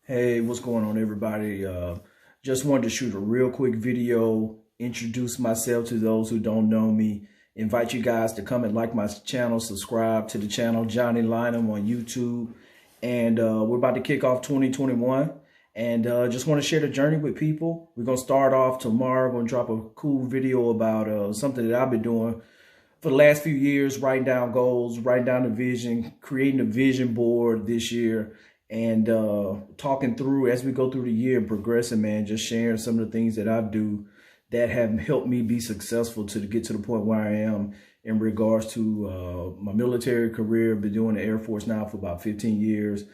Hey, what's going on, everybody? Just wanted to shoot a real quick video, introduce myself to those who don't know me, invite you guys to come and like my channel, subscribe to the channel, Johnny Lynham on YouTube. And we're about to kick off 2021. And just want to share the journey with people. We're going to start off tomorrow. Going to drop a cool video about something that I've been doing for the last few years, writing down goals, writing down the vision, creating a vision board this year, and talking through as we go through the year and progressing, man, just sharing some of the things that I do that have helped me be successful to get to the point where I am in regards to my military career. Been doing the Air Force now for about 15 years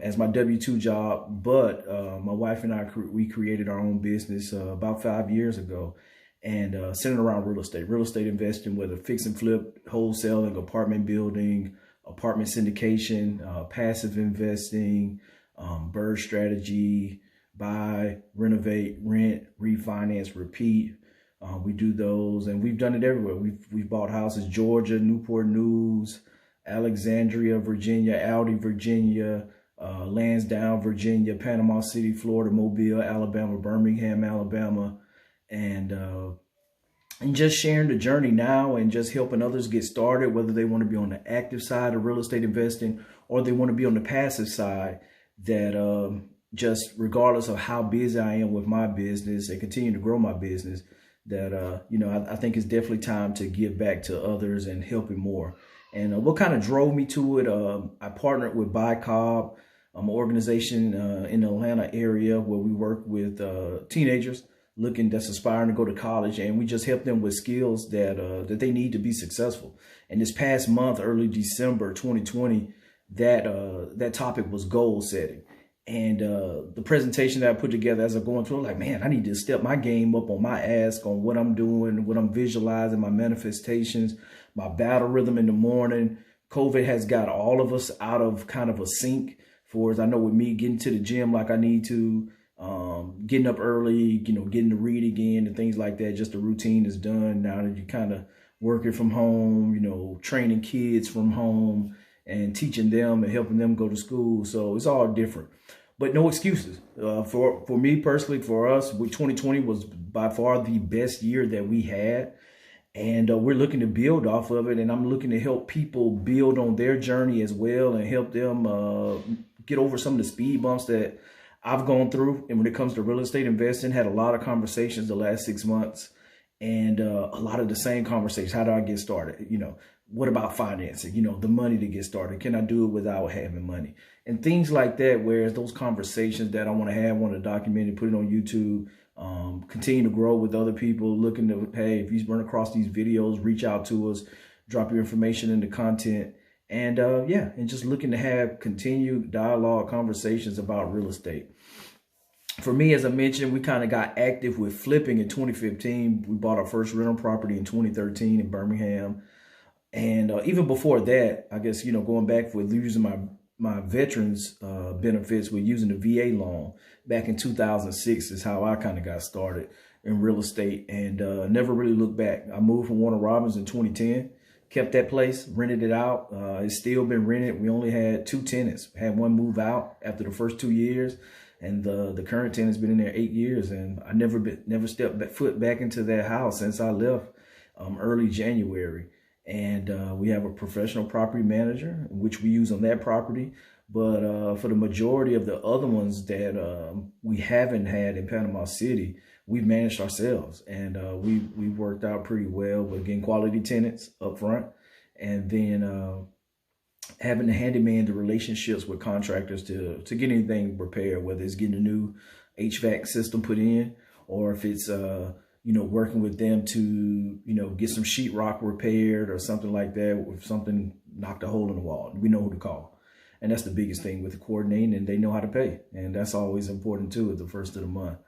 as my W-2 job. But my wife and I, we created our own business about 5 years ago, and centered around real estate investing, whether fix and flip, wholesaling, apartment building, apartment syndication, passive investing, BRRRR strategy, buy, renovate, rent, refinance, repeat. We do those, and we've done it everywhere. We've bought houses: Georgia, Newport News, Alexandria, Virginia, Aldi, Virginia, Lansdowne, Virginia, Panama City, Florida, Mobile, Alabama, Birmingham, Alabama, and just sharing the journey now and just helping others get started, whether they want to be on the active side of real estate investing or they want to be on the passive side, that just regardless of how busy I am with my business and continue to grow my business, that, I think it's definitely time to give back to others and helping more. And what kind of drove me to it, I partnered with BICOB, an organization in the Atlanta area where we work with teenagers that's aspiring to go to college, and we just help them with skills that they need to be successful. And this past month, early December 2020, that topic was goal setting. And the presentation that I put together as I'm going through, I'm like, man, I need to step my game up on my ask on what I'm doing, what I'm visualizing, my manifestations, my battle rhythm in the morning. COVID has got all of us out of kind of a sync. For as I know, with me getting to the gym like I need to, getting up early, getting to read again and things like that. Just the routine is done now that you kind of working from home, training kids from home and teaching them and helping them go to school. So it's all different, but no excuses. For me personally, for us, 2020 was by far the best year that we had. And we're looking to build off of it. And I'm looking to help people build on their journey as well and help them get over some of the speed bumps that I've gone through. And when it comes to real estate investing, had a lot of conversations the last 6 months, and a lot of the same conversations. How do I get started? What about financing? The money to get started. Can I do it without having money? And things like that, whereas those conversations that I want to have, want to document and put it on YouTube, continue to grow with other people looking to, hey, if you run across these videos, reach out to us, drop your information in the content. And and just looking to have continued dialogue, conversations about real estate. For me, as I mentioned, we kind of got active with flipping in 2015. We bought our first rental property in 2013 in Birmingham. And even before that, I guess, going back with using my veterans benefits, with using the VA loan back in 2006 is how I kind of got started in real estate, and never really looked back. I moved from Warner Robins in 2010. Kept that place, rented it out. It's still been rented. We only had 2 tenants. Had one move out after the first 2 years, and the current tenant's been in there 8 years. And I never stepped foot back into that house since I left early January. And we have a professional property manager, which we use on that property. But for the majority of the other ones that we haven't had in Panama City, we've managed ourselves, and we've worked out pretty well with getting quality tenants up front, and then having the handyman, the relationships with contractors to get anything repaired, whether it's getting a new HVAC system put in, or if it's working with them to get some sheetrock repaired or something like that. If something knocked a hole in the wall, we know who to call. And that's the biggest thing with the coordinating, and they know how to pay. And that's always important too at the first of the month.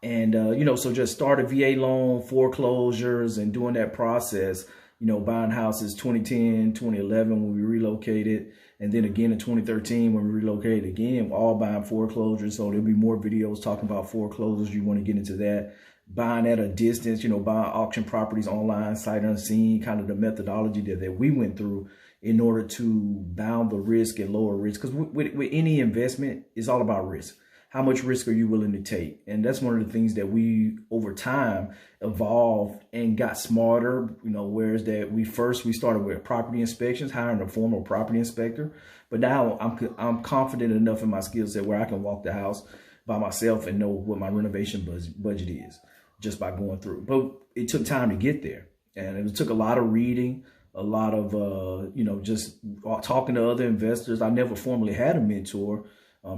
And, so just start a VA loan, foreclosures, and doing that process, buying houses 2010, 2011 when we relocated. And then again in 2013 when we relocated again, all buying foreclosures. So there'll be more videos talking about foreclosures. You want to get into that. Buying at a distance, buying auction properties online, sight unseen, kind of the methodology that we went through in order to bound the risk and lower risk. Because with any investment, it's all about risk. how much risk are you willing to take? And that's one of the things that we over time evolved and got smarter, whereas that we started with property inspections, hiring a formal property inspector. But now I'm confident enough in my skill set where I can walk the house by myself and know what my renovation budget is just by going through. But it took time to get there. And it took a lot of reading, a lot of, just talking to other investors. I never formally had a mentor.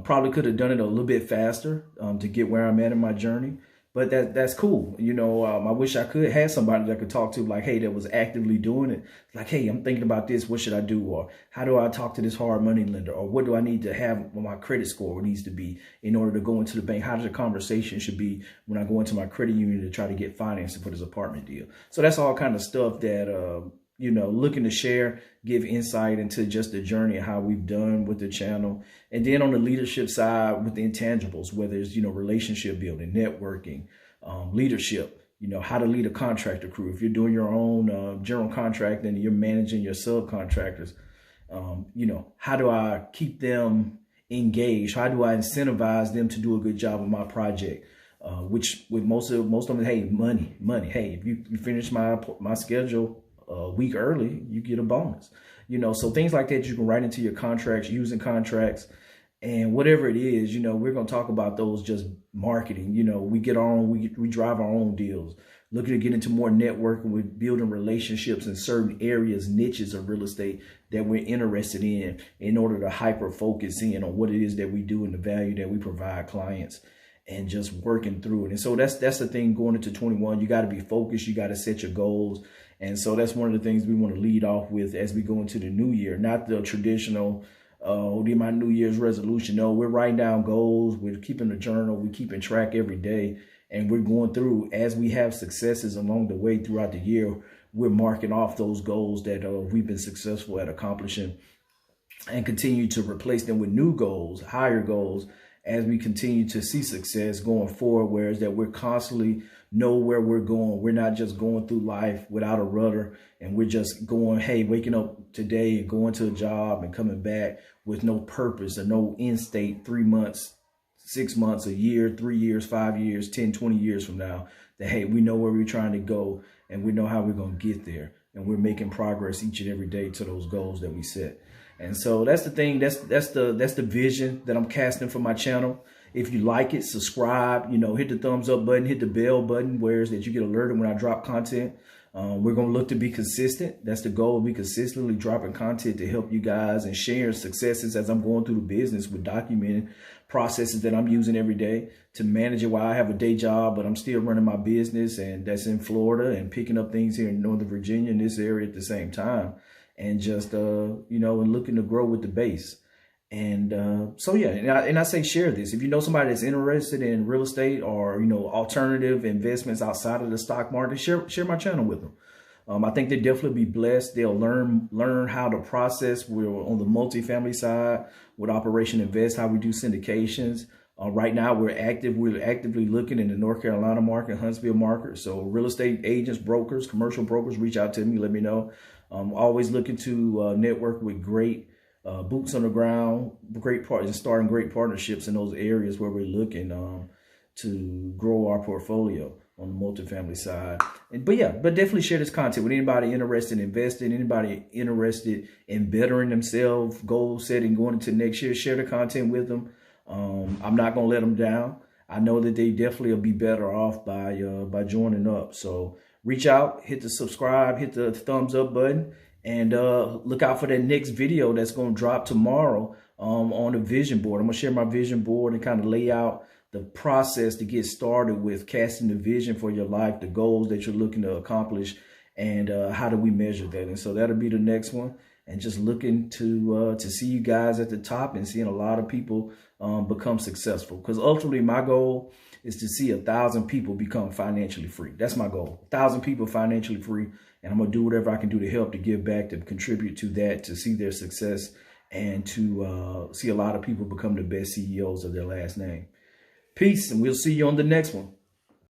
Probably could have done it a little bit faster to get where I'm at in my journey. But that's cool. I wish I could have somebody that I could talk to, like, hey, that was actively doing it. Like, hey, I'm thinking about this. What should I do? Or how do I talk to this hard money lender? Or what do I need to have on my credit score needs to be in order to go into the bank? How does the conversation should be when I go into my credit union to try to get financing for this apartment deal? So that's all kind of stuff that, looking to share, give insight into just the journey and how we've done with the channel. And then on the leadership side with the intangibles, whether it's, relationship building, networking, leadership, how to lead a contractor crew. If you're doing your own general contract and you're managing your subcontractors, how do I keep them engaged? How do I incentivize them to do a good job of my project? Which with most of them, hey, money. Hey, if you finish my schedule a week early, you get a bonus. So things like that you can write into your contracts, using contracts, and whatever it is, we're going to talk about those just marketing. We get our own, we drive our own deals, looking to get into more networking with building relationships in certain areas, niches of real estate that we're interested in order to hyper focus in on what it is that we do and the value that we provide clients, and just working through it. And so that's the thing going into 21. You got to be focused. You got to set your goals. And so that's one of the things we want to lead off with as we go into the new year, not the traditional, my New Year's resolution. No, we're writing down goals. We're keeping a journal. We're keeping track every day. And we're going through, as we have successes along the way throughout the year, we're marking off those goals that we've been successful at accomplishing and continue to replace them with new goals, higher goals, as we continue to see success going forward, whereas that we're constantly know where we're going. We're not just going through life without a rudder, and we're just going, hey, waking up today and going to a job and coming back with no purpose or no end state 3 months, 6 months, a year, 3 years, 5 years, 10, 20 years from now, that, hey, we know where we're trying to go and we know how we're going to get there. And we're making progress each and every day to those goals that we set. And so that's the thing. That's the vision that I'm casting for my channel. If you like it, subscribe, hit the thumbs up button, hit the bell button, whereas that you get alerted when I drop content. We're going to look to be consistent. That's the goal, be consistently dropping content to help you guys and sharing successes as I'm going through the business with documenting processes that I'm using every day to manage it while I have a day job, but I'm still running my business, and that's in Florida, and picking up things here in Northern Virginia in this area at the same time. And just, and looking to grow with the base. And so, yeah, and I say share this. If you know somebody that's interested in real estate or, alternative investments outside of the stock market, share my channel with them. I think they'll definitely be blessed. They'll learn how to process. We're on the multifamily side with Operation Invest, how we do syndications. Right now, we're actively looking in the North Carolina market, Huntsville market. So real estate agents, brokers, commercial brokers, reach out to me. Let me know. I'm always looking to network with great boots on the ground, starting great partnerships in those areas where we're looking to grow our portfolio on the multifamily side. But definitely share this content with anybody interested in investing, anybody interested in bettering themselves, goal setting, going into next year. Share the content with them. I'm not going to let them down. I know that they definitely will be better off by joining up. So reach out, hit the subscribe, hit the thumbs up button, and look out for that next video that's going to drop tomorrow on the vision board. I'm going to share my vision board and kind of lay out the process to get started with casting the vision for your life, the goals that you're looking to accomplish, and how do we measure that. And so that'll be the next one. And just looking to see you guys at the top and seeing a lot of people become successful. Because ultimately my goal is to see 1,000 people become financially free. That's my goal. 1,000 people financially free. And I'm going to do whatever I can do to help, to give back, to contribute to that, to see their success, and to see a lot of people become the best CEOs of their last name. Peace, and we'll see you on the next one.